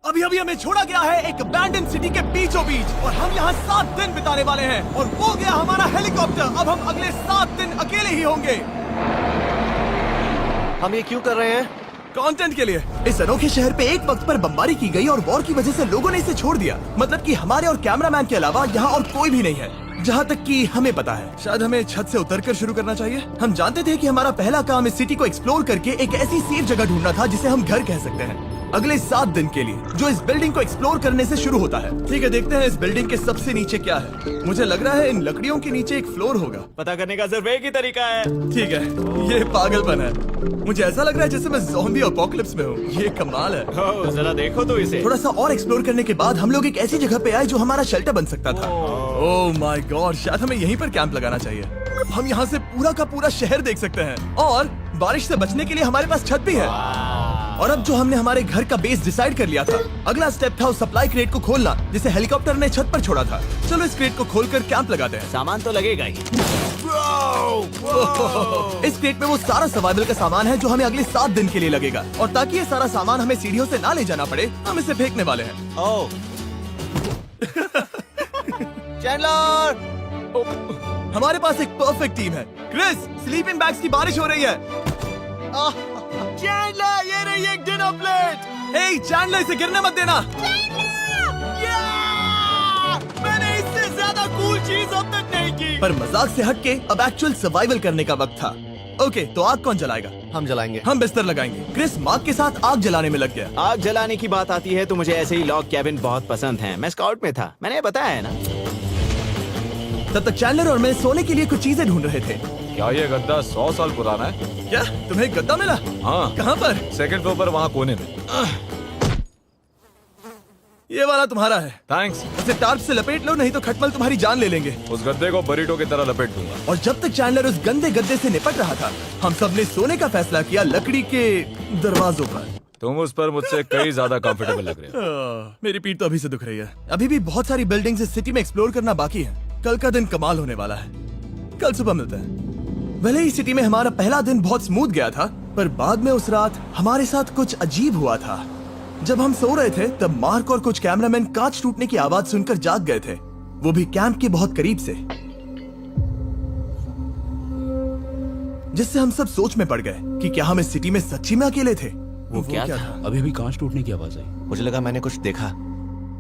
अभी अभी हमें छोड़ा गया है एक अबैंडन सिटी के बीचों बीच और हम यहाँ 7 दिन बिताने वाले हैं और वो गया हमारा हेलीकॉप्टर। अब हम अगले 7 दिन अकेले ही होंगे। हम ये क्यों कर रहे हैं? कंटेंट के लिए। इस अनोखे शहर पे एक वक्त पर बमबारी की गई और वॉर की वजह से लोगों ने इसे छोड़ दिया। मतलब कि हमारे और कैमरामैन के अलावा यहाँ और कोई भी नहीं है, जहाँ तक कि हमें पता है। शायद हमें छत से उतरकर शुरू करना चाहिए। हम जानते थे कि हमारा पहला काम इस सिटी को एक्सप्लोर करके एक ऐसी सेफ जगह ढूंढना था जिसे हम घर कह सकते हैं, अगले 7 दिन के लिए, जो इस बिल्डिंग को एक्सप्लोर करने से शुरू होता है। ठीक है, देखते हैं इस बिल्डिंग के सबसे नीचे क्या है। मुझे लग रहा है इन लकड़ियों के नीचे एक फ्लोर होगा। पता करने का सिर्फ एक ही तरीका है। ठीक है, ये पागलपन है। मुझे ऐसा लग रहा है जैसे मैं ज़ॉम्बी अपोकलिप्स में हूँ। ये कमाल है। ओह, जरा देखो तो इसे। थोड़ा सा और एक्सप्लोर करने के बाद हम लोग एक ऐसी जगह पे आए जो हमारा शेल्टर बन सकता था। ओह माय गॉड, शायद हमें यहीं पर कैंप लगाना चाहिए। हम यहाँ से पूरा का पूरा शहर देख सकते हैं और बारिश से बचने के लिए हमारे पास छत भी है। और अब जो हमने हमारे घर का बेस डिसाइड कर लिया था, अगला स्टेप था उस सप्लाई क्रेट को खोलना जिसे हेलीकॉप्टर ने छत पर छोड़ा था। चलो इस क्रेट को खोलकर कैंप लगाते हैं। सामान तो लगेगा ही। इस क्रेट में वो सारा सर्वाइवल का सामान है जो हमें अगले 7 दिन के लिए लगेगा। और ताकि ये सारा सामान हमें सीढ़ियों से ना ले जाना पड़े, हम इसे फेंकने वाले हैं। ओह, चैंडलर! हमारे पास एक परफेक्ट टीम है। क्रिस, स्लीपिंग बैग्स की बारिश हो रही है। चैंडलर, ये रही एक डिनर प्लेट। हे चैंडलर, इसे गिरने मत देना। मैंने इससे ज्यादा कूल चीज अब तक नहीं की। पर मजाक से हटके अब एक्चुअल सर्वाइवल करने का वक्त था। ओके, तो आग कौन जलाएगा? हम जलाएंगे। हम बिस्तर लगाएंगे। क्रिस मार्क के साथ आग जलाने में लग गया। आग जलाने की बात आती है तो मुझे ऐसे ही लॉग कैबिन बहुत पसंद है। मैं स्काउट में था, मैंने बताया है ना। तब तक चैंडलर और मैं सोने के लिए कुछ चीजें ढूंढ रहे थे। क्या ये गद्दा 100 साल पुराना है? क्या तुम्हें एक गद्दा मिला? हाँ, कहाँ पर? सेकंड फ्लोर पर, वहाँ कोने में। ये वाला तुम्हारा है। थैंक्स। उसे टार्प से लपेट लो, नहीं तो खटमल तुम्हारी जान ले लेंगे। उस गद्दे को बरीटो की तरह लपेट दूंगा। और जब तक चैंडलर उस गंदे गद्दे से निपट रहा था, हम सब ने सोने का फैसला किया लकड़ी के दरवाजों पर। तुम उस पर मुझसे कई ज्यादा कंफर्टेबल लग रहे हो। मेरी पीठ तो अभी से दुख रही है। अभी भी बहुत सारी बिल्डिंग्स इस सिटी में एक्सप्लोर करना बाकी है। कल का दिन कमाल होने वाला है। कल सुबह मिलते हैं। भले ही सिटी में हमारा पहला दिन बहुत स्मूथ गया था, पर बाद में उस रात हमारे साथ कुछ अजीब हुआ था। जब हम सो रहे थे तब मार्क और कुछ कैमरामैन कांच टूटने की आवाज सुनकर जाग गए थे, वो भी कैंप के बहुत करीब से, जिससे हम सब सोच में पड़ गए कि क्या हम इस सिटी में सच्ची में अकेले थे। वो क्या था? अभी भी कांच टूटने की आवाज आई। मुझे लगा मैंने कुछ देखा।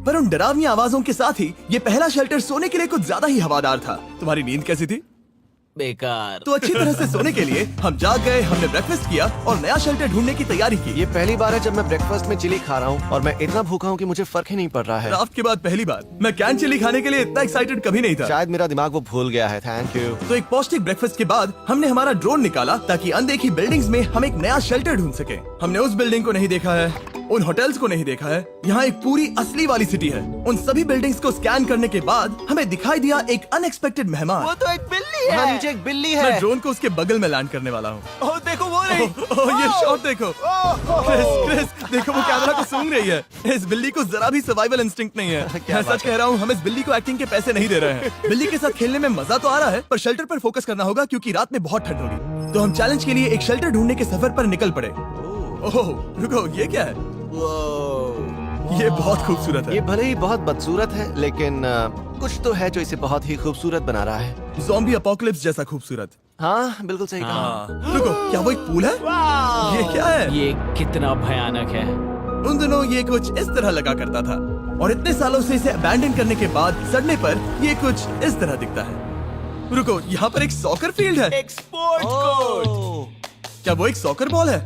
पर उन डरावनी आवाजों के साथ ही ये पहला शेल्टर सोने के लिए कुछ ज्यादा ही हवादार था। तुम्हारी नींद कैसी थी? बेकार। तो अच्छी तरह से सोने के लिए हम जाग गए, हमने ब्रेकफास्ट किया और नया शेल्टर ढूंढने की तैयारी की। ये पहली बार है जब मैं ब्रेकफास्ट में चिली खा रहा हूँ और मैं इतना भूखा हूँ कि मुझे फर्क ही नहीं पड़ रहा है। राफ्ट के बाद पहली बार। मैं कैन चिली खाने के लिए इतना एक्साइटेड कभी नहीं था। शायद मेरा दिमाग वो भूल गया है। Thank you. तो एक पौष्टिक ब्रेकफास्ट के बाद हमने हमारा ड्रोन निकाला ताकि अनदेखी बिल्डिंग्स में हम एक नया शेल्टर ढूंढ सके। हमने उस बिल्डिंग को नहीं देखा है, उन होटल्स को नहीं देखा है। यहाँ एक पूरी असली वाली सिटी है। उन सभी बिल्डिंग्स को स्कैन करने के बाद हमें दिखाई दिया एक अनएक्सपेक्टेड मेहमान। वो तो एक बिल्ली यहाँ है। नीचे एक बिल्ली मैं है। ड्रोन को उसके बगल में लैंड करने वाला हूँ। ओह, देखो वो रही। ये शॉट देखो। क्रिस, देखो वो कैमरा को सूंघ रही है। इस बिल्ली को जरा भी सर्वाइवल इंस्टिंक्ट नहीं है। क्या मैं बात सच कह रहा हूँ, हम इस बिल्ली को एक्टिंग के पैसे नहीं दे रहे हैं। बिल्ली के साथ खेलने में मजा तो आ रहा है, पर शेल्टर पर फोकस करना होगा क्योंकि रात में बहुत ठंड होगी। तो हम चैलेंज के लिए एक शेल्टर ढूंढने के सफर पर निकल पड़े। ओह रुको, ये क्या है? ये बहुत खूबसूरत है। ये भले ही बहुत बदसूरत है, लेकिन कुछ तो है जो इसे बहुत ही खूबसूरत बना रहा है। ज़ॉम्बी अपोकलिप्स जैसा खूबसूरत। हाँ, बिल्कुल सही कहा। हाँ। रुको, क्या वो एक पूल है? वाह! ये क्या है? ये कितना भयानक है। उन दिनों ये कुछ इस तरह लगा करता था और इतने सालों से इसे अबैंडन करने के बाद सड़ने पर ये कुछ इस तरह दिखता है। रुको, यहाँ पर एक सॉकर फील्ड है। एक स्पोर्ट्स कोर्ट। ओह, क्या वो एक सॉकर बॉल है?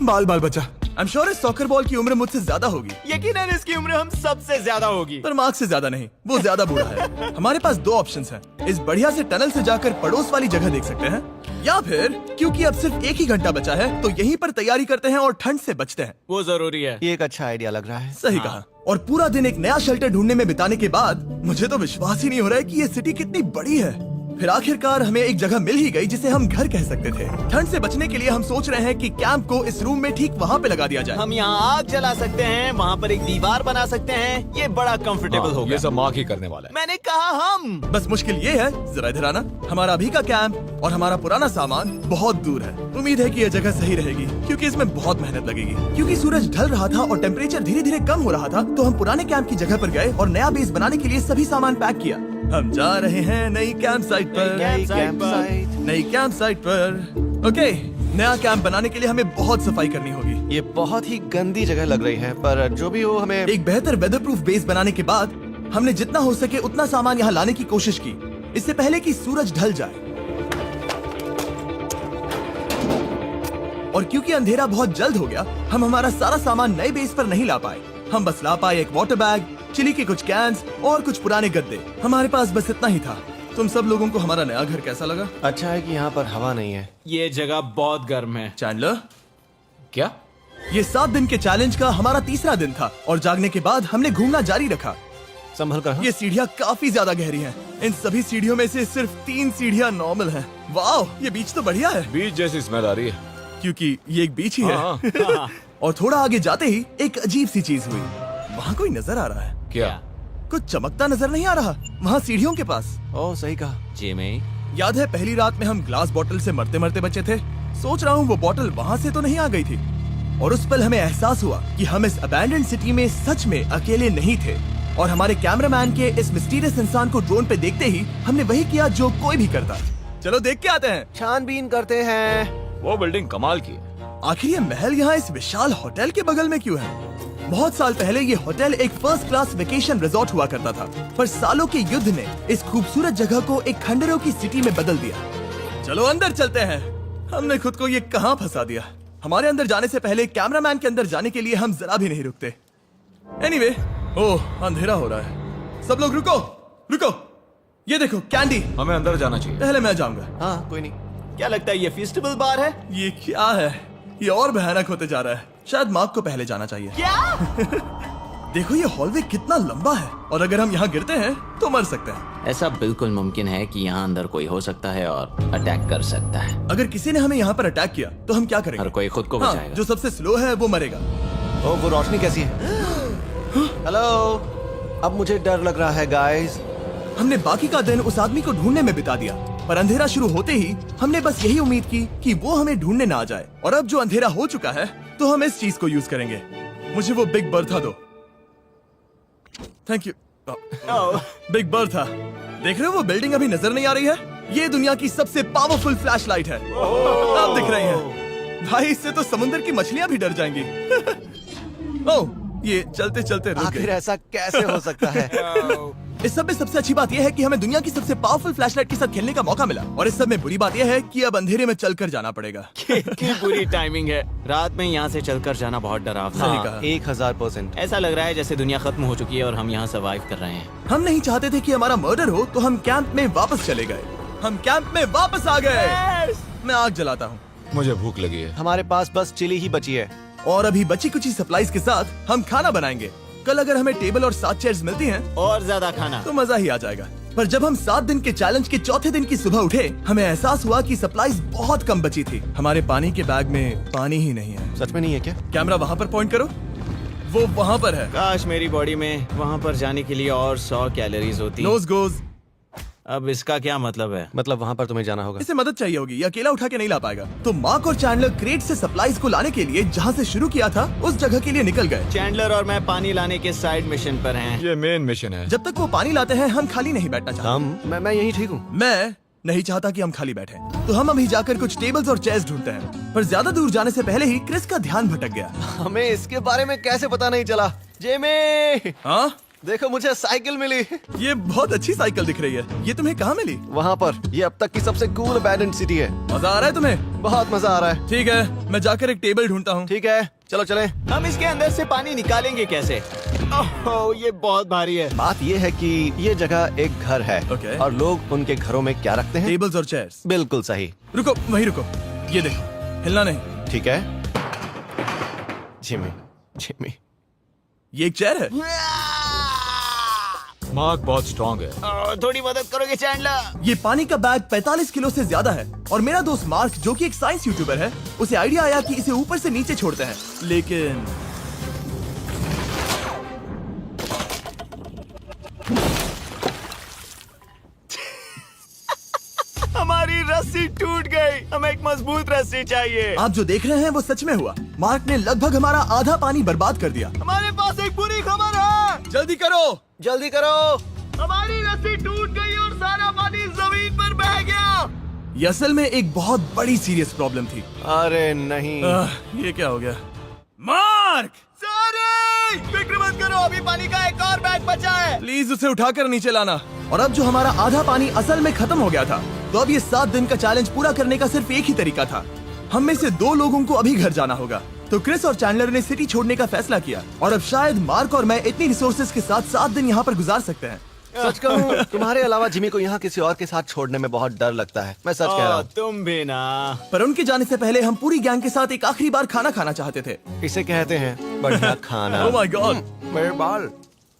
बाल बाल बचा। आई एम श्योर इस सॉकर बॉल की उम्र मुझसे ज्यादा होगी, यकीनन इसकी उम्र हम सबसे ज्यादा होगी। पर मार्क से ज्यादा नहीं। वो ज्यादा बूढ़ा है। हमारे पास 2 ऑप्शंस हैं। इस बढ़िया से टनल से जाकर पड़ोस वाली जगह देख सकते हैं, या फिर क्योंकि अब सिर्फ 1 ही घंटा बचा है तो यहीं पर तैयारी करते हैं और ठंड से बचते हैं। वो जरूरी है। ये एक अच्छा आइडिया लग रहा है। सही कहा। और पूरा दिन एक नया शेल्टर ढूंढने में बिताने के बाद मुझे तो विश्वास ही नहीं हो रहा है कि ये सिटी कितनी बड़ी है। फिर आखिरकार हमें एक जगह मिल ही गई जिसे हम घर कह सकते थे। ठंड से बचने के लिए हम सोच रहे हैं कि कैंप को इस रूम में ठीक वहाँ पे लगा दिया जाए। हम यहाँ आग जला सकते हैं, वहाँ पर एक दीवार बना सकते हैं। ये बड़ा कंफर्टेबल होगा। ये सब मार्क ही करने वाला है। मैंने कहा हम। बस मुश्किल ये है, जरा इधर आना, हमारा अभी का कैंप और हमारा पुराना सामान बहुत दूर है। उम्मीद है कि यह जगह सही रहेगी क्योंकि इसमें बहुत मेहनत लगेगी। क्योंकि सूरज ढल रहा था और टेम्परेचर धीरे धीरे कम हो रहा था, तो हम पुराने कैंप की जगह पर गए और नया बेस बनाने के लिए सभी सामान पैक किया। हम जा रहे हैं नई कैंप साइट पर। नई कैंप साइट पर। ओके, नया कैंप बनाने के लिए हमें बहुत सफाई करनी होगी। ये बहुत ही गंदी जगह लग रही है, पर जो भी हो हमें एक बेहतर वेदरप्रूफ बेस बनाने के बाद हमने जितना हो सके उतना सामान यहाँ लाने की कोशिश की, इससे पहले कि सूरज ढल जाए। और क्योंकि अंधेरा बहुत जल्द हो गया, हम हमारा सारा सामान नए बेस पर नहीं ला पाए। हम बस ला पाए एक वाटर बैग, चिली के कुछ कैंस और कुछ पुराने गद्दे। हमारे पास बस इतना ही था। तुम सब लोगों को हमारा नया घर कैसा लगा? अच्छा है कि यहाँ पर हवा नहीं है। ये जगह बहुत गर्म है। चैंडलर, क्या? ये 7 दिन के चैलेंज का हमारा तीसरा दिन था और जागने के बाद हमने घूमना जारी रखा। संभल कर। ये सीढ़ियाँ काफी ज्यादा गहरी हैं। इन सभी सीढ़ियों में से सिर्फ 3 सीढ़ियाँ नॉर्मल हैं। वाह, ये बीच तो बढ़िया है बीच जैसी स्मेल आ रही है। क्योंकि ये एक बीच ही हाँ। है। और थोड़ा आगे जाते ही एक अजीब सी चीज हुई। वहाँ कोई नजर आ रहा है। क्या? कुछ चमकता नजर नहीं आ रहा वहाँ सीढ़ियों के पास। ओह, सही कहा। जिमी, याद है पहली रात में हम ग्लास बॉटल से मरते मरते बचे थे? सोच रहा हूँ वो बॉटल वहाँ से तो नहीं आ गई थी। और उस पल हमें एहसास हुआ कि हम इस अबैंडन सिटी में सच में अकेले नहीं थे। और हमारे कैमरामैन के इस मिस्टीरियस इंसान को ड्रोन पे देखते ही हमने वही किया जो कोई भी करता। चलो देख के आते हैं। छानबीन करते हैं। वो बिल्डिंग कमाल की है। आखिर ये महल यहाँ इस विशाल होटल के बगल में क्यों है? बहुत साल पहले ये होटल एक फर्स्ट क्लास वेकेशन रिजॉर्ट हुआ करता था, पर सालों के युद्ध ने इस खूबसूरत जगह को एक खंडरों की सिटी में बदल दिया। चलो अंदर चलते हैं। हमने खुद को ये कहाँ फंसा दिया। हमारे अंदर जाने से पहले कैमरामैन के अंदर जाने के लिए हम जरा भी नहीं रुकते। एनीवे, ओह अंधेरा हो रहा है। सब लोग रुको रुको, ये देखो कैंडी। हमें अंदर जाना चाहिए। पहले मैं जाऊंगा। हाँ, कोई नहीं। क्या लगता है ये फेस्टिवल बार है? ये क्या है? ये और भयानक होते जा रहा है। शायद मार्क को पहले जाना चाहिए। क्या? देखो ये हॉलवे कितना लंबा है और अगर हम यहाँ गिरते हैं तो मर सकते हैं। ऐसा बिल्कुल मुमकिन है कि यहाँ अंदर कोई हो सकता है और अटैक कर सकता है। अगर किसी ने हमें यहाँ पर अटैक किया तो हम क्या करेंगे? हर कोई खुद को हाँ, बचाएगा। जो सबसे स्लो है वो मरेगा। ओह, वो रोशनी कैसी है? हेलो, अब मुझे डर लग रहा है गाइस। हमने बाकी का दिन उस आदमी को ढूंढने में बिता दिया, पर अंधेरा शुरू होते ही हमने बस यही उम्मीद की कि वो हमें ढूंढने ना आ जाए। और अब जो अंधेरा हो चुका है तो हम इस चीज को यूज करेंगे। मुझे वो बिग बर्था दो। Thank you. बिग बर्था, देख रहे हो वो बिल्डिंग अभी नजर नहीं आ रही है? ये दुनिया की सबसे पावरफुल फ्लैशलाइट है। अब दिख रही है भाई, इससे तो समुद्र की मछलियां भी डर जाएंगी। ओह, ये चलते चलते रुक आखिर गई। ऐसा कैसे हो सकता है? इस सब में सबसे अच्छी बात यह है कि हमें दुनिया की सबसे पावरफुल फ्लैशलाइट के साथ खेलने का मौका मिला। और इस सब में बुरी बात यह है कि अब अंधेरे में चलकर जाना पड़ेगा। कितनी बुरी टाइमिंग है। रात में यहाँ से चलकर जाना बहुत डरावना सही है। कहा। 1000%। ऐसा लग रहा है जैसे दुनिया खत्म हो चुकी है और हम यहाँ सर्वाइव कर रहे हैं। हम नहीं चाहते थे कि हमारा मर्डर हो, तो हम कैंप में वापस चले गए। हम कैंप में वापस आ गए। मैं आग जलाता हूँ मुझे भूख लगी है। हमारे पास बस चिली ही बची है। और अभी बची कुछ सप्लाईज के साथ हम खाना बनाएंगे। कल अगर हमें टेबल और 7 चेयर्स मिलती हैं और ज्यादा खाना। तो मजा ही आ जाएगा। पर जब हम 7 दिन के चैलेंज के चौथे दिन की सुबह उठे, हमें एहसास हुआ कि सप्लाईज बहुत कम बची थी। हमारे पानी के बैग में पानी ही नहीं है। सच में नहीं है क्या? कैमरा वहाँ पर पॉइंट करो, वो वहाँ पर है। काश मेरी बॉडी में वहाँ पर जाने के लिए और 100 कैलोरीज होती। Nose goes. अब इसका क्या मतलब है? मतलब वहाँ पर तुम्हें जाना होगा। इसे मदद चाहिए होगी, ये अकेला उठा के नहीं ला पाएगा। तो मार्क और चैंडलर क्रेट से सप्लाईज को लाने के लिए जहाँ से शुरू किया था उस जगह के लिए निकल गए। चैंडलर और मैं पानी लाने के साइड मिशन पर हैं। ये मेन मिशन है। जब तक वो पानी लाते हैं हम खाली नहीं बैठना चाहते। मैं यही ठीक हूँ। मैं नहीं चाहता कि हम खाली बैठे, तो हम अभी जाकर कुछ टेबल्स और चेयर्स ढूंढते हैं। पर ज्यादा दूर जाने से पहले ही क्रिस का ध्यान भटक गया। हमें इसके बारे में कैसे पता नहीं चला? जेमी, हाँ, देखो मुझे साइकिल मिली। ये बहुत अच्छी साइकिल दिख रही है। ये तुम्हें कहाँ मिली? वहाँ पर। ये अब तक की सबसे कूल अबैंडन्ड सिटी है। मजा आ रहा है तुम्हें? बहुत मजा आ रहा है। ठीक है, मैं जाकर एक टेबल ढूंढता हूँ। ठीक है, चलो चलें। हम इसके अंदर से पानी निकालेंगे कैसे? ओह, ये बहुत भारी है। बात ये है कि ये जगह एक घर है। ओके। और लोग उनके घरों में क्या रखते हैं? टेबल्स और चेयर्स। बिल्कुल सही। रुको, वहीं रुको। ये देखो, हिलना नहीं। ठीक है। जिमी, जिमी, ये एक चेयर है। मार्क बहुत स्ट्रांग है। थोड़ी मदद करोगे चैंडलर? ये पानी का बैग 45 किलो से ज्यादा है और मेरा दोस्त मार्क जो कि एक साइंस यूट्यूबर है, उसे आइडिया आया कि इसे ऊपर से नीचे छोड़ते हैं, लेकिन हमारी रस्सी टूट गई। हमें एक मजबूत रस्सी चाहिए। आप जो देख रहे हैं वो सच में हुआ। मार्क ने लगभग हमारा आधा पानी बर्बाद कर दिया। हमारे पास एक बुरी खबर है। जल्दी करो। जल्दी करो। हमारी रस्सी टूट गई और सारा पानी जमीन पर बह गया। ये असल में एक बहुत बड़ी सीरियस प्रॉब्लम थी। अरे नहीं। ये क्या हो गया? मार्क, सॉरी, फिक्र मत करो, अभी पानी का एक और बैग बचा है। प्लीज उसे उठाकर नीचे लाना। और अब जो हमारा आधा पानी असल में खत्म हो गया था, तो अब ये 7 दिन का चैलेंज पूरा करने का सिर्फ एक ही तरीका था। हम में से 2 लोगों को अभी घर जाना होगा। तो क्रिस और चैंडलर ने सिटी छोड़ने का फैसला किया और अब शायद मार्क और मैं इतनी रिसोर्सेज के साथ 7 दिन यहाँ पर गुजार सकते हैं। सच कहूँ, तुम्हारे अलावा जिमी को यहाँ किसी और के साथ छोड़ने में बहुत डर लगता है। मैं सच कह रहा हूँ। तुम भी ना। पर उनके जाने से पहले हम पूरी गैंग के साथ एक आखिरी बार खाना खाना चाहते थे। इसे कहते हैं बढ़िया खाना। ओह माय गॉड, मेरे बाल।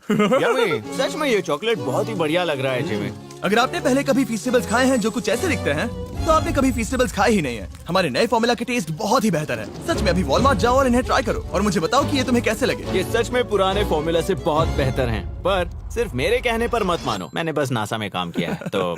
यम्मी। सच में ये चॉकलेट बहुत ही बढ़िया लग रहा है जिमी। अगर आपने पहले कभी फीस्टेबल्स खाए हैं जो कुछ ऐसे दिखते हैं, तो आपने कभी फीस्टेबल्स खाए ही नहीं है। हमारे नए फॉर्मूला के टेस्ट बहुत ही बेहतर है। सच में अभी वॉलमार्ट जाओ और इन्हें ट्राई करो और मुझे बताओ कि ये तुम्हें कैसे लगे। ये सच में पुराने फॉर्मूला से बहुत बेहतर हैं, पर सिर्फ मेरे कहने पर मत मानो। मैंने बस नासा में काम किया है तो।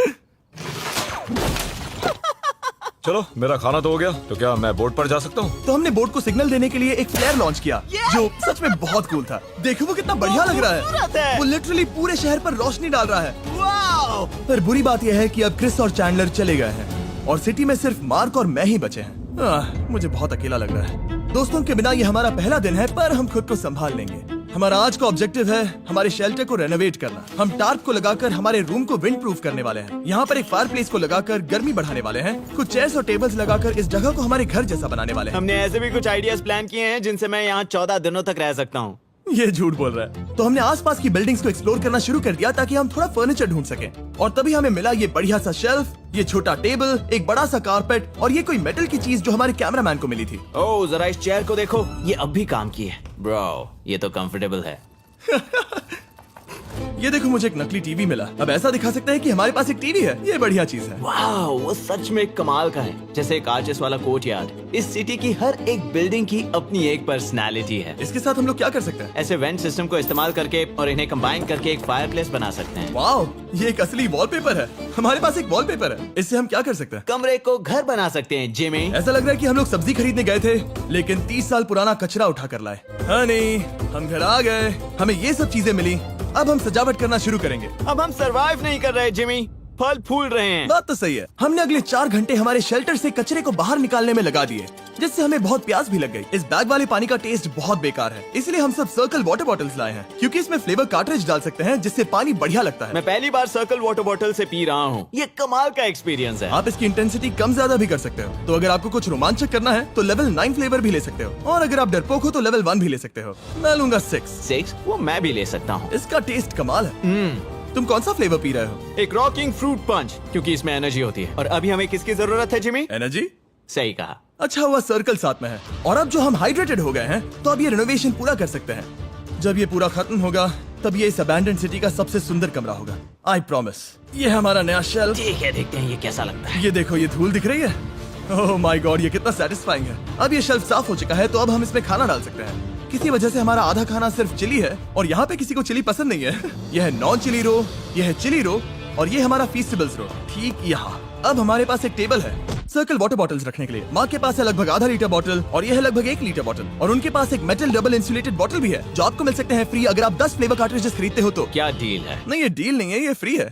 चलो, मेरा खाना तो हो गया, तो क्या मैं बोट पर जा सकता हूँ? तो हमने बोट को सिग्नल देने के लिए एक फ्लेयर लॉन्च किया, जो सच में बहुत कूल था। देखो वो कितना बढ़िया लग रहा खूबसूरत है। है। वो लिटरली पूरे शहर पर रोशनी डाल रहा है। वाओ! पर बुरी बात यह है कि अब क्रिस और चैंडलर चले गए हैं और सिटी में सिर्फ मार्क और मैं ही बचे हैं। मुझे बहुत अकेला लग रहा है। दोस्तों के बिना ये हमारा पहला दिन है, पर हम खुद को संभाल लेंगे। हमारा आज का ऑब्जेक्टिव है हमारे शेल्टर को रेनोवेट करना। हम टार्प को लगाकर हमारे रूम को विंड प्रूफ करने वाले हैं। यहाँ पर एक फायर प्लेस को लगाकर गर्मी बढ़ाने वाले हैं। कुछ चेयर्स और टेबल्स लगाकर इस जगह को हमारे घर जैसा बनाने वाले हैं। हमने ऐसे भी कुछ आइडियाज प्लान किए हैं जिनसे मैं यहाँ 14 दिनों तक रह सकता हूँ। ये झूठ बोल रहा है। तो हमने आसपास की बिल्डिंग्स को एक्सप्लोर करना शुरू कर दिया ताकि हम थोड़ा फर्नीचर ढूंढ सकें। और तभी हमें मिला ये बढ़िया सा शेल्फ, ये छोटा टेबल, एक बड़ा सा कारपेट और ये कोई मेटल की चीज जो हमारे कैमरामैन को मिली थी। ओह, जरा इस चेयर को देखो, ये अब भी काम की है। ब्रो, ये तो कंफर्टेबल है। ये देखो, मुझे एक नकली टीवी मिला। अब ऐसा दिखा सकते हैं कि हमारे पास एक टीवी है। ये बढ़िया चीज है। वाओ, वो सच में कमाल का है। जैसे एक आर्चेस वाला कोर्टयार्ड। इस सिटी की हर एक बिल्डिंग की अपनी एक पर्सनालिटी है। इसके साथ हम लोग क्या कर सकते हैं? ऐसे वेंट सिस्टम को इस्तेमाल करके और इन्हें कंबाइन करके एक फायरप्लेस बना सकते हैं। वाओ, ये एक असली वॉलपेपर है। हमारे पास एक वॉलपेपर है। इससे हम क्या कर सकते हैं? कमरे को घर बना सकते हैं जिमी। ऐसा लग रहा है कि हम लोग सब्जी खरीदने गए थे, लेकिन 30 साल पुराना कचरा उठा कर लाए। हनी, हम घर आ गए। हमें ये सब चीजें मिली। अब हम सजावट करना शुरू करेंगे। अब हम सरवाइव नहीं कर रहे जिमी, फल फूल रहे हैं। बात तो सही है। हमने अगले 4 घंटे हमारे शेल्टर से कचरे को बाहर निकालने में लगा दिए, जिससे हमें बहुत प्यास भी लग गई। इस बैग वाले पानी का टेस्ट बहुत बेकार है, इसलिए हम सब सर्कल वाटर बॉटल्स लाए हैं, क्योंकि इसमें फ्लेवर कार्ट्रिज डाल सकते हैं जिससे पानी बढ़िया लगता है। मैं पहली बार सर्कल वाटर बॉटल से पी रहा हूँ। ये कमाल का एक्सपीरियंस है। आप इसकी इंटेंसिटी कम ज्यादा भी कर सकते हो। तो अगर आपको कुछ रोमांचक करना है तो लेवल 9 फ्लेवर भी ले सकते हो, और अगर आप डरपोक हो तो लेवल 1 भी ले सकते हो। मैं लूंगा 6। वो मैं भी ले सकता हूँ। इसका टेस्ट कमाल है। तुम कौन सा फ्लेवर पी रहे हो? एक रॉकिंग फ्रूट पंच, क्योंकि इसमें एनर्जी होती है। और अभी हमें किसकी जरूरत है जिमी? एनर्जी? सही कहा। अच्छा हुआ सर्कल साथ में है। और अब जो हम हाइड्रेटेड हो गए हैं, तो अब ये रिनोवेशन पूरा कर सकते हैं। जब ये पूरा खत्म होगा, तब ये इस अबैंडन्ड सिटी का सबसे सुंदर कमरा होगा। I promise. ये है हमारा नया शेल्फ। ठीक है, देखते हैं ये कैसा लगता है। ये देखो, ये धूल दिख रही है। ओह माय गॉड, ये कितना सेटिस्फाइंग है। अब ये शेल्फ साफ हो चुका है, तो अब हम इसमें खाना डाल सकते हैं। किसी वजह से हमारा आधा खाना सिर्फ चिली है, और यहाँ पे किसी को चिली पसंद नहीं है। यह है नॉन चिली रो, यह है चिली रो, और ये हमारा फीस्टेबल्स रो ठीक यहाँ। अब हमारे पास एक टेबल है सर्कल वाटर बॉटल्स रखने के लिए। माँ के पास है लगभग आधा लीटर बॉटल, और ये है लगभग 1 लीटर बॉटल। और उनके पास एक मेटल डबल इंसुलेटेड बॉटल भी है, जो आपको मिल सकते हैं फ्री अगर आप 10 फ्लेवर कार्ट्रिजेस खरीदते हो तो। क्या डील है? नहीं, ये डील नहीं है, ये फ्री है।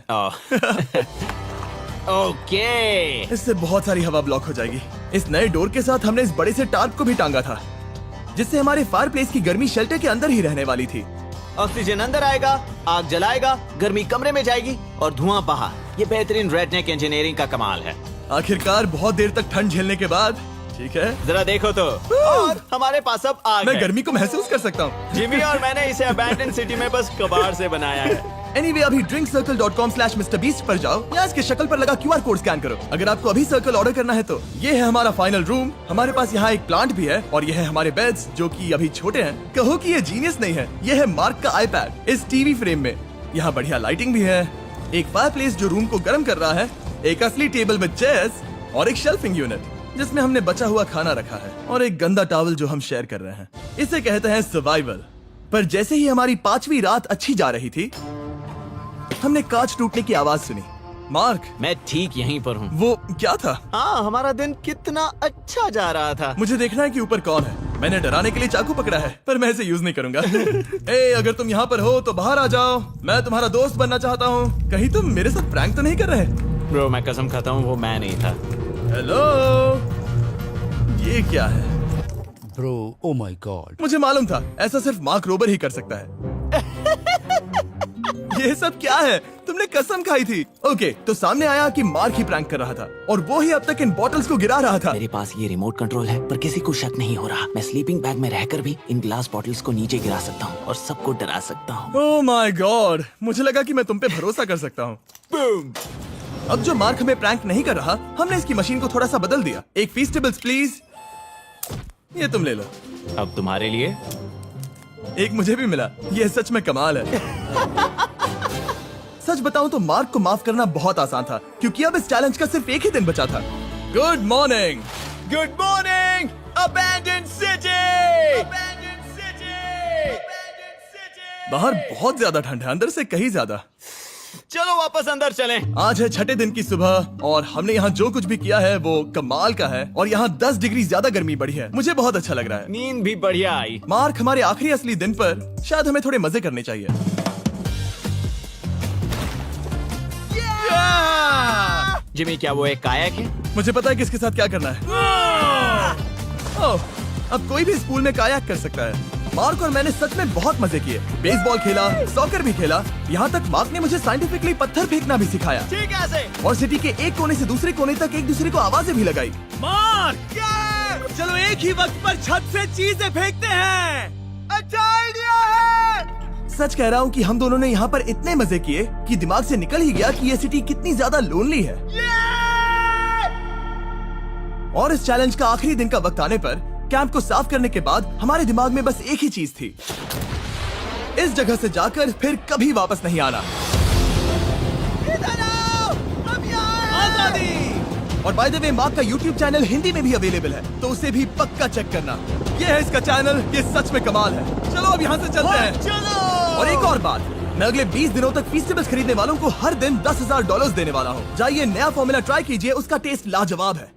ओके। इससे बहुत सारी हवा ब्लॉक हो जाएगी। इस नए डोर के साथ हमने इस बड़े से टार्प को भी टांगा था, जिससे हमारे फायर प्लेस की गर्मी शेल्टर के अंदर ही रहने वाली थी। ऑक्सीजन अंदर आएगा, आग जलाएगा, गर्मी कमरे में जाएगी और धुआं बाहर। ये बेहतरीन रेडनेक इंजीनियरिंग का कमाल है। आखिरकार बहुत देर तक ठंड झेलने के बाद। ठीक है, जरा देखो तो। और हमारे पास अब आग मैं है। गर्मी को महसूस कर सकता हूँ। जिमी और मैंने इसे अबैंडन सिटी में बस कबाड़ से बनाया है। Anyway, अभी drinkcircle.com/MrBeast पर जाओ या इसके शक्ल पर लगा QR कोड स्कैन करो। अगर आपको अभी सर्कल ऑर्डर करना है तो ये है हमारा फाइनल रूम। हमारे पास यहाँ एक प्लांट भी है, और ये है हमारे बेड्स जो कि अभी छोटे हैं। कहो कि ये जीनियस नहीं है, ये है मार्क का iPad इस टीवी फ्रेम में। यहाँ बढ़िया लाइटिंग भी है, एक फायरप्लेस जो रूम को गर्म कर रहा है, एक असली टेबल विद चेयर्स और एक शेल्फिंग यूनिट जिसमें हमने बचा हुआ खाना रखा है और एक गंदा टॉवल जो हम शेयर कर रहे हैं। इसे कहते हैं सर्वाइवल। पर जैसे ही हमारी 5वीं रात अच्छी जा रही थी, हमने कांच टूटने की आवाज सुनी। मार्क, मैं ठीक यहीं पर हूँ। वो क्या था? हाँ, हमारा दिन कितना अच्छा जा रहा था। मुझे देखना है कि ऊपर कौन है। मैंने डराने के लिए चाकू पकड़ा है, पर मैं इसे यूज नहीं करूंगा। ए, अगर तुम यहाँ पर हो तो बाहर आ जाओ, मैं तुम्हारा दोस्त बनना चाहता हूँ। कहीं तुम मेरे साथ प्रैंक तो नहीं कर रहे? ब्रो, मैं कसम खाता हूँ वो मैं नहीं था। हेलो, ये क्या है? Bro, oh my God. मुझे मालूम था ऐसा सिर्फ मार्क रोबर ही कर सकता है। ये सब क्या है? तुमने कसम खाई थी। ओके, तो सामने आया कि मार्क ही प्रैंक कर रहा था और वो ही अब तक इन बॉटल्स को गिरा रहा था। मेरे पास ये रिमोट कंट्रोल है, पर किसी को शक नहीं हो रहा। मैं स्लीपिंग बैग में रहकर भी इन ग्लास बॉटल्स को नीचे गिरा सकता हूँ और सबको डरा सकता हूँ। ओह माय गॉड, मुझे लगा कि मैं तुम पे भरोसा कर सकता हूँ। अब जो मार्क हमें प्रैंक नहीं कर रहा, हमने इसकी मशीन को थोड़ा सा बदल दिया। एक फीस्टेबल्स प्लीज, ये तुम ले लो। अब तुम्हारे लिए एक मुझे भी मिला। ये सच में कमाल है। सच बताऊं तो मार्क को माफ करना बहुत आसान था, क्योंकि अब इस चैलेंज का सिर्फ एक ही दिन बचा था। Good morning, good morning, abandoned city. बाहर बहुत ज्यादा ठंड है, अंदर से कहीं ज्यादा। चलो वापस अंदर चलें। आज है 6ठे दिन की सुबह और हमने यहाँ जो कुछ भी किया है वो कमाल का है और यहाँ 10 डिग्री ज्यादा गर्मी बढ़ी है। मुझे बहुत अच्छा लग रहा है। नींद भी बढ़िया आई। मार्क, हमारे आखिरी असली दिन पर शायद हमें थोड़े मजे करने चाहिए। जिमी, क्या वो एक कायाक है? मुझे पता है किसके साथ क्या करना है। ओह, अब कोई भी इस पूल में कायाक कर सकता है। मार्क और मैंने सच में बहुत मजे किए। बेसबॉल खेला, सॉकर भी खेला, यहाँ तक मार्क ने मुझे साइंटिफिकली पत्थर फेंकना भी सिखाया। ठीक है ऐसे। और सिटी के एक कोने से दूसरे कोने तक एक दूसरे को आवाजें भी लगाई। मार्क, चलो एक ही वक्त पर छत से चीजें फेंकते हैं। अच्छा आइडिया है। सच कह रहा हूँ कि हम दोनों ने यहाँ पर इतने मजे किए कि दिमाग से निकल ही गया कि ये सिटी कितनी ज्यादा लोनली है। और इस चैलेंज का आखिरी दिन का वक्त आने पर कैंप को साफ करने के बाद हमारे दिमाग में बस एक ही चीज थी, इस जगह से जाकर फिर कभी वापस नहीं आना। आजादी। और बाय द वे, मार्क का YouTube चैनल हिंदी में भी अवेलेबल है, तो उसे भी पक्का चेक करना। ये है इसका चैनल, ये सच में कमाल है। चलो अब यहाँ से चलते हैं। चलो। और एक और बात, मैं अगले 20 दिनों तक फीस्टेबल्स खरीदने वालों को हर दिन $10,000 देने वाला हूँ। जाइए, नया फॉर्मूला ट्राई कीजिए, उसका टेस्ट लाजवाब है।